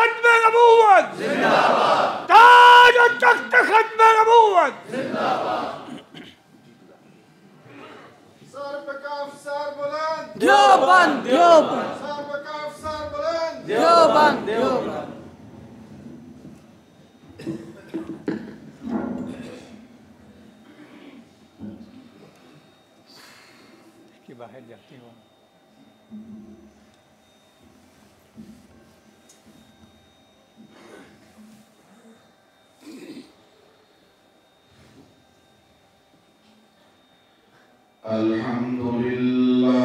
ختم نبوت زندہ باد، تاج و تخت ختم نبوت زندہ باد۔ سر پہ کاف سر بلند، دیوبند دیوبند، سر پہ کاف سر بلند، دیوبند دیوبند۔ کہ باہر جاتی ہوں الحمدللہ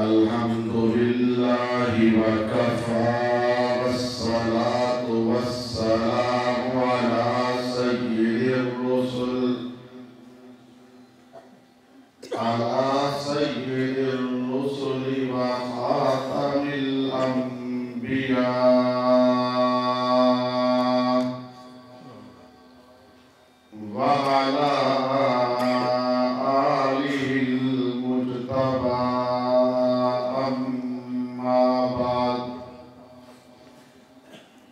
الحمدللہ وکفی والصلاة والسلام علی سید الرسل وخاتم الانبیاء وعلى آله المجتبى أما بعد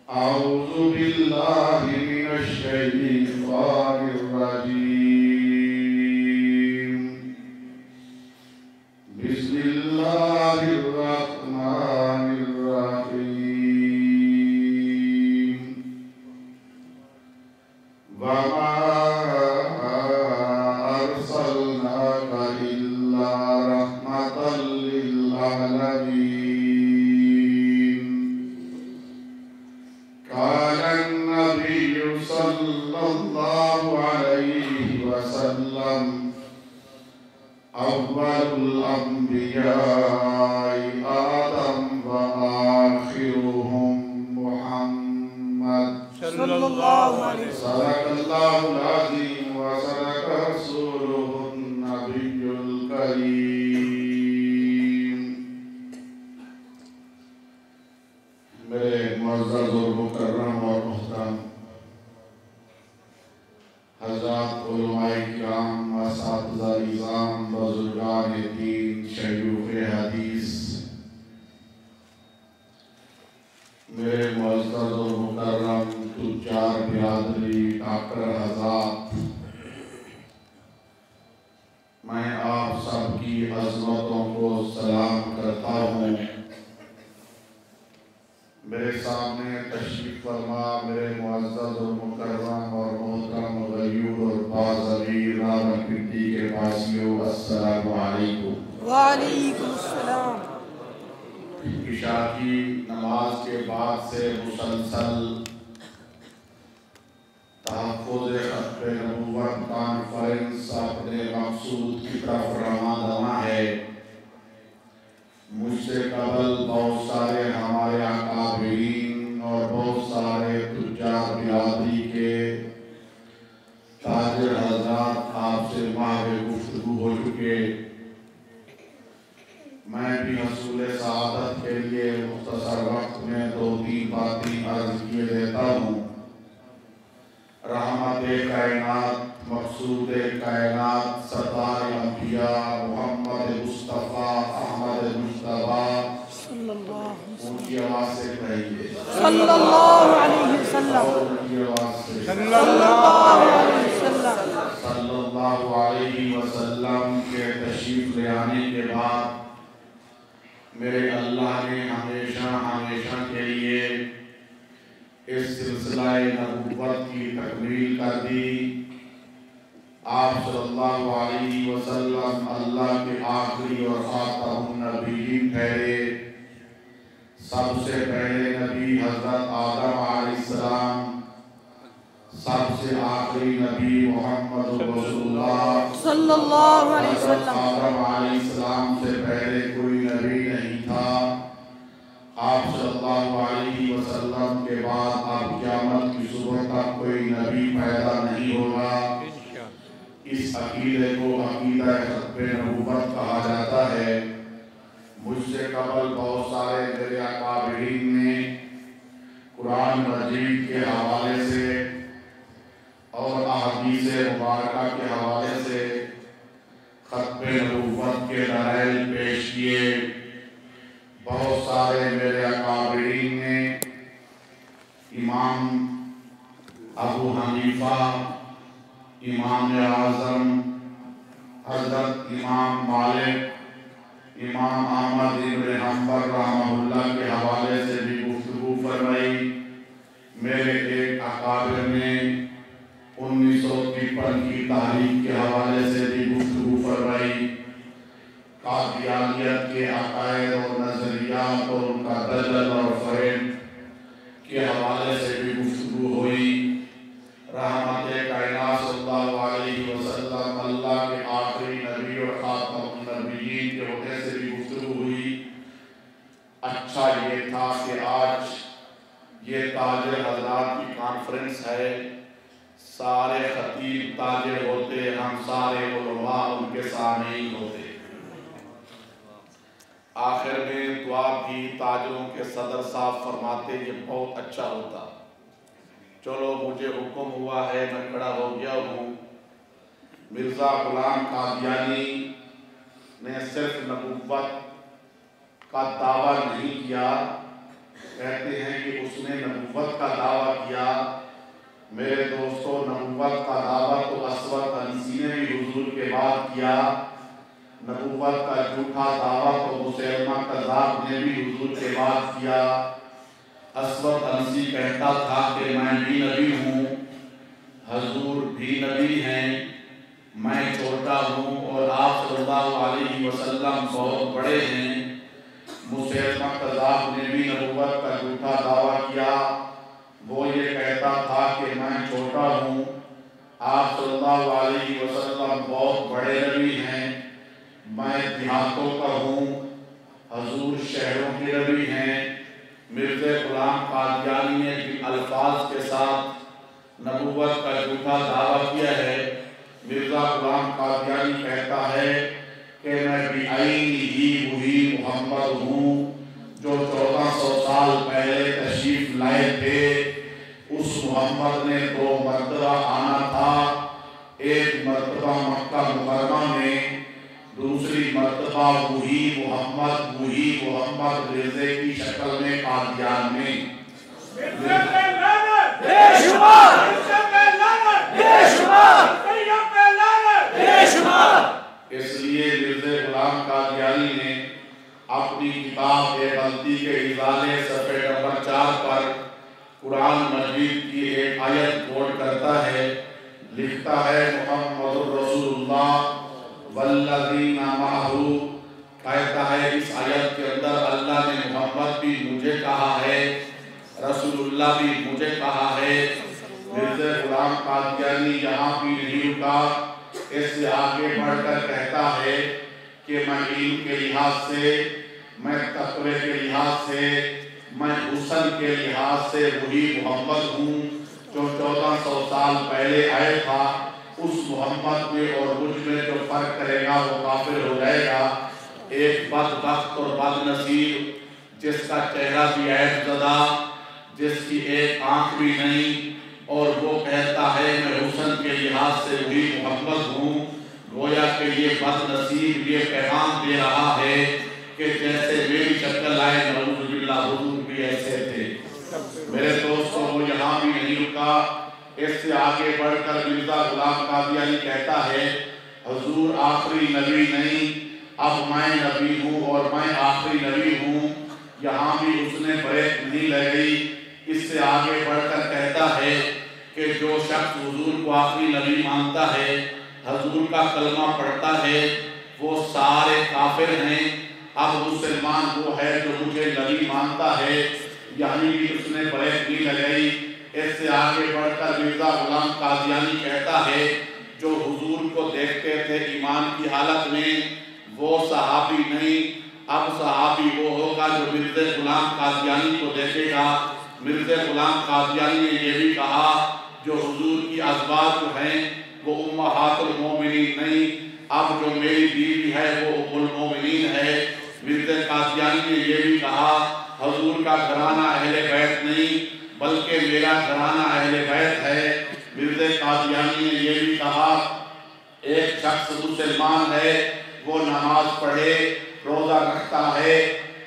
أعوذ بالله من الشيطان الرجيم بسم الله الرحمن الرحيم وما أرسلناك إلا رحمة للعالمين كان النبي صلى الله عليه وسلم أول الأنبياء آدم وآخرهم محمد صلی اللہ علیہ وسلم۔ صدق الله العظيم وصدق رسوله النبي الكريم۔ میرے معزز اور مکرم اور محترم حضرات علماء کرام، اساتذہ نظام، بزرگان دین، شیوخ حدیث، میرے معزز اور مکرم تجار برادری، ڈاکٹر حضرات، میں آپ سب کی عظمتوں کو سلام کرتا ہوں۔ میرے سامنے تشریف فرما میرے معزز اور مکرم اور محترم غیور اور باضمیر راولپنڈی کے واسیوں، السلام علیکم۔ وعلیکم السلام۔ عشاء کی نماز کے بعد سے مسلسل تحفظ ختم نبوت کانفرنس اپنے مقصود کی طرف رواں ہے۔ مجھ سے قبل بہت سارے ہمارے اکابرین اور بہت سارے تجار برادری کے تاجر حضرات آپ سے ماہر گفتگو ہو چکے۔ میں بھی حصول سعادت کے لیے مختصر وقت میں 2-3 باتیں عرض کیے دیتا ہوں۔ رحمت کائنات، مقصود کائنات، سردار انبیاء محمد مصطفیٰ احمد مجتبیٰ، اونچی آواز سے کہیے صلی اللہ علیہ وسلم، اونچی آواز سے صلی اللہ علیہ وسلم، صلی اللہ علیہ وسلم کے تشریف لے آنے کے بعد میرے اللہ نے ہمیشہ ہمیشہ کے لیے اس سلسلہ نبوت کی تکمیل کر دی۔ آپ صلی اللہ علیہ وسلم اللہ کے آخری اور خاتم النبیین ٹھہرے۔ سب سے پہلے نبی حضرت آدم علیہ السلام، سب سے آخری نبی محمد رسول اللہ صلی اللہ علیہ حضرت وسلم۔ آدم علیہ السلام سے پہلے کوئی نبی نہیں تھا۔ آپ صلی اللہ علیہ وسلم کے بعد اب قیامت کی صبح تک کوئی نبی پیدا نہیں ہوگا۔ اس عقیدے کو عقیدہ ختم نبوت کہا جاتا ہے۔ مجھ سے قبل بہت سارے میرے اکابرین نے قرآن مجید کے حوالے سے اور احادیث مبارکہ کے حوالے سے ختم نبوت کے دلائل پیش کیے۔ سارے میرے اکابرین نے، امام ابو حنیفہ، امام اعظم حضرت امام مالک، امام احمد بن حنبل رحمہ اللہ کے حوالے سے بھی گفتگو فرمائی۔ میرے ایک اکابر نے 1953 کی تاریخ کے حوالے سے بھی گفتگو فرمائی۔ قادیانیت کے عقائد اور نظریات اور ان کا دجل اور فریب کے حوالے سے بھی گفتگو ہوئی۔ رحمت کائنات صلی اللہ علیہ وسلم اللہ کے آخری نبی اور خاتم النبیین کے ہونے سے بھی گفتگو ہوئی۔ اچھا یہ تھا کہ آج یہ تاجر حضرات کی کانفرنس ہے، سارے خطیب تاجر ہوتے، ہم سارے علماء ان کے سامعین ہوتے۔ آخر میں دعا بھی تاجروں کے صدر صاحب فرماتے یہ بہت اچھا ہوتا۔ چلو مجھے حکم ہوا ہے، میں کھڑا ہو گیا ہوں۔ مرزا غلام قادیانی نے صرف نبوت کا دعویٰ نہیں کیا، کہتے ہیں کہ اس نے نبوت کا دعویٰ کیا۔ میرے دوستو، نبوت کا دعویٰ تو اسود انسی نے بھی حضور کے بعد کیا۔ نبوت کا جھوٹا دعویٰ تو مسیلمہ کذاب نے بھی حضور کے بعد کیا۔ اسود انسی کہتا تھا کہ میں بھی نبی ہوں، حضور بھی نبی ہیں، میں چھوٹا ہوں اور آپ صلی اللہ علیہ وسلم بہت بڑے ہیں۔ مسیلمہ کذاب نے بھی نبوت کا جھوٹا دعویٰ کیا۔ وہ یہ کہتا تھا کہ میں چھوٹا ہوں، آپ صلی اللہ علیہ وسلم بہت بڑے نبی ہیں، میں دیہاتوں کا ہوں، حضور شہروں کے نبی ہیں۔ مرزا غلام قادیانی نے جن الفاظ کے ساتھ نبوت کا جھوٹا دعویٰ کیا ہے، مرزا غلام قادیانی کہتا ہے کہ میں بعینی ہی وہی محمد ہوں جو 1400 سال پہلے تشریف لائے تھے۔ اس محمد نے 2 مرتبہ آنا تھا، ایک مرتبہ مکہ مکرمہ میں، دوسری مرتبہ وہی محمد رضے کی شکل میں قادیان میں۔ اس لیے مرزا غلام قادیانی نے اپنی کتاب غلطی کے ازالے صفحے نمبر 4 پر قرآن مجید کی ایک آیت کوٹ کرتا ہے، لکھتا ہے محمد رسول اللہ والذین معہ، کہتا ہے اس آیت کے اندر اللہ نے محمد بھی مجھے کہا ہے، رسول اللہ بھی مجھے کہا ہے۔ مرزا غلام قادیانی یہاں بھی نہیں رکا، اس سے آگے بڑھ کر کہتا ہے کہ میں علم کے لحاظ سے، میں تقوی کے لحاظ سے، میں حسن کے لحاظ سے وہی محمد ہوں جو 1400 سال پہلے آئے تھا۔ اس محمد میں اور مجھ میں جو فرق کرے گا وہ کافر ہو جائے گا۔ ایک بدبخت اور بد نصیب جس کا چہرہ بھی عیب زدہ، جس کی ایک آنکھ بھی نہیں، اور وہ کہتا ہے میں حسن کے لحاظ سے وہی محمد ہوں، گویا کہ یہ بد نصیب یہ پیغام دے رہا ہے کہ جیسے میری شکل آئے نعوذ باللہ حضور بھی ایسے تھے۔ میرے دوستوں، وہ یہاں بھی نہیں رکا، اس سے آگے بڑھ کر مرزا غلام قادیانی کہتا ہے حضور آخری نبی نہیں، اب میں نبی ہوں اور میں آخری نبی ہوں۔ یہاں بھی اس نے بریک نہیں لگئی۔ اس سے آگے بڑھ کر کہتا ہے کہ جو شخص حضور کو آخری نبی مانتا ہے، حضور کا کلمہ پڑھتا ہے، وہ سارے کافر ہیں۔ اب مسلمان وہ ہے جو مجھے نبی مانتا ہے۔ یعنی بھی اس نے بریک نہیں لگائی۔ اس سے آگے بڑھ کر مرزا غلام قادیانی کہتا ہے جو حضور کو دیکھتے تھے ایمان کی حالت میں، وہ صحابی نہیں، اب صحابی وہ ہوگا جو مرزا غلام قادیانی کو دیکھے گا۔ مرزا غلام قادیانی نے یہ بھی کہا جو حضور کی ازواج جو ہیں وہ امہات المومنین نہیں، اب جو میری بیوی ہے وہ ام المومنین ہے۔ مرزا قادیانی نے یہ بھی کہا حضور کا گھرانہ اہل بیت نہیں بلکہ میرا گھرانہ اہل بیت ہے۔ مرزا قادیانی نے یہ بھی کہا ایک شخص مسلمان ہے، وہ نماز پڑھے، روزہ رکھتا ہے،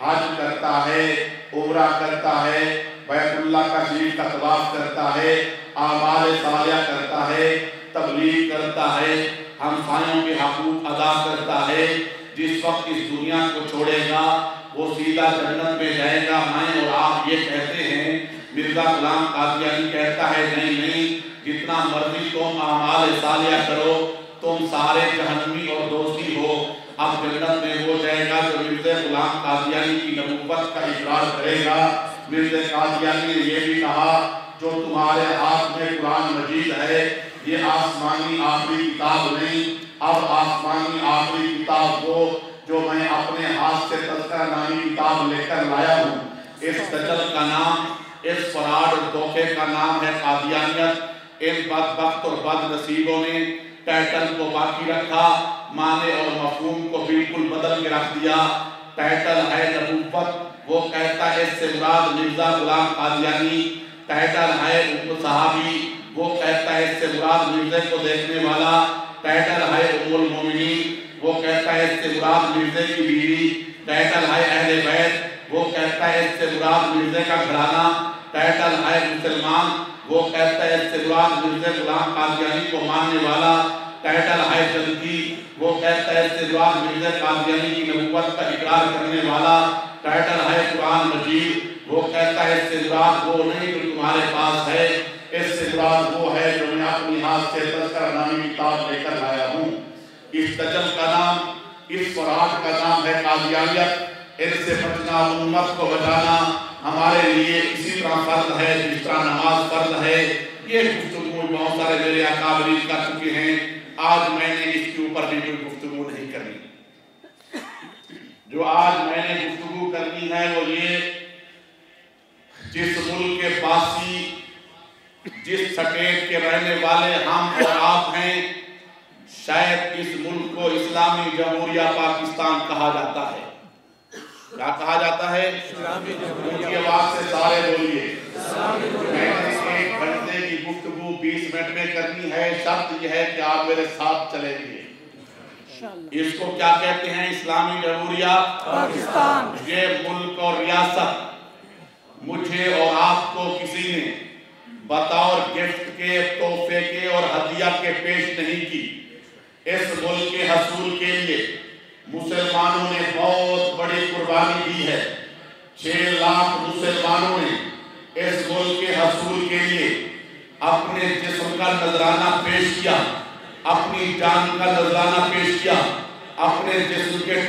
حج کرتا ہے، عمرہ کرتا ہے، بیت اللہ کا شریف کا طواف کرتا ہے، اعمال صالحہ کرتا ہے، تبلیغ کرتا ہے، ہمسایوں کے حقوق ادا کرتا ہے، جس وقت اس دنیا کو چھوڑے گا وہ سیدھا جنت میں جائے گا۔ میں اور آپ یہ کہتے ہیں، مرزا غلام قادیانی کہتا ہے نہیں، جتنا مرضی تم اعمال صالحہ کرو تم سارے جہنمی اور دوزخی ہو۔ اب جنت میں وہ جائے گا جو مرزا غلام قادیانی کی نبوت کا اقرار کرے گا۔ مرزا قادیانی نے یہ بھی کہا جو تمہارے ہاتھ میں قرآن مجید ہے یہ آسمانی آخری کتاب نہیں، اب آسمانی آخری کتاب وہ جو میں اپنے ہاتھ سے تذکرہ نامی کتاب لے کر لایا ہوں۔ اس دجل کا نام، اس فراڈ اور دھوکے کا نام ہے قادیانیت۔ ان بدبخت اور بد نصیبوں نے ٹائٹل کو باقی رکھا، معنی اور مفہوم کو بالکل بدل کے رکھ دیا۔ ٹائٹل ہے نبوت، وہ کہتا ہے اس سے مراد مرزا غلام قادیانی۔ ٹائٹل ہے ام صحابی، وہ کہتا ہے اس سے مراد مرزے کو دیکھنے والا۔ ٹائٹل ہے ام المومنین، وہ کہتا ہے اس سے مراد مرزے کی بیوی۔ ٹائٹل ہے اہل بیت، وہ کہتا ہے اس سے مراد مرزے کا گھرانہ۔ ٹائٹل ہے مسلمان، وہ کہتا ہے اس سے مراد مرزا غلام قادیانی کو ماننے والا۔ ٹائٹل ہے جنتی، وہ کہتا ہے اس سے مراد مرزا قادیانی کی نبوت کا اقرار کرنے والا۔ ٹائٹل ہے قرآن مجید، وہ کہتا ہے اس سے مراد وہ نہیں جو تمہارے پاس ہے، اس سے مراد وہ ہے جو میں اپنی ہاتھ سے تذکرہ نامی کتاب لے کر لایا ہوں۔ اس دجل کا نام، اس فراڈ کا نام ہے قادیانیت۔ ان سے بچنا، امت کو بچانا ہمارے لیے اسی طرح فرض ہے جس طرح نماز فرض ہے۔ یہ گفتگو بہت سارے میرے اکابرین کر چکے ہیں، آج میں نے اس کے اوپر بھی کوئی گفتگو نہیں کرنی۔ جو آج میں نے گفتگو کرنی ہے وہ یہ، جس ملک کے باسی، جس سٹیٹ کے رہنے والے ہم اور آپ ہیں، شاید اس ملک کو اسلامی جمہوریہ پاکستان کہا جاتا ہے۔ کیا کہا جاتا ہے؟ اونچی آواز سے سارے بولیے۔ میں نے 1 گھنٹے کی گفتگو 20 منٹ میں کرنی ہے، شرط یہ ہے کہ آپ میرے ساتھ چلیں گے۔ اس کو کیا کہتے ہیں؟ اسلامی جمہوریہ پاکستان۔ یہ ملک اور ریاست مجھے اور آپ کو کسی نے بطور گفٹ کے، تحفے کے اور ہدیہ کے پیش نہیں کی۔ اس ملک کے حصول کے لیے مسلمانوں نے بہت بڑی قربانی دی ہے۔ 6 لاکھ مسلمانوں نے اس ملک کے حصول کے لیے اپنے جسم کا نذرانہ پیش کیا، اپنی جان کا نذرانہ پیش کیا، اپنے جسم کے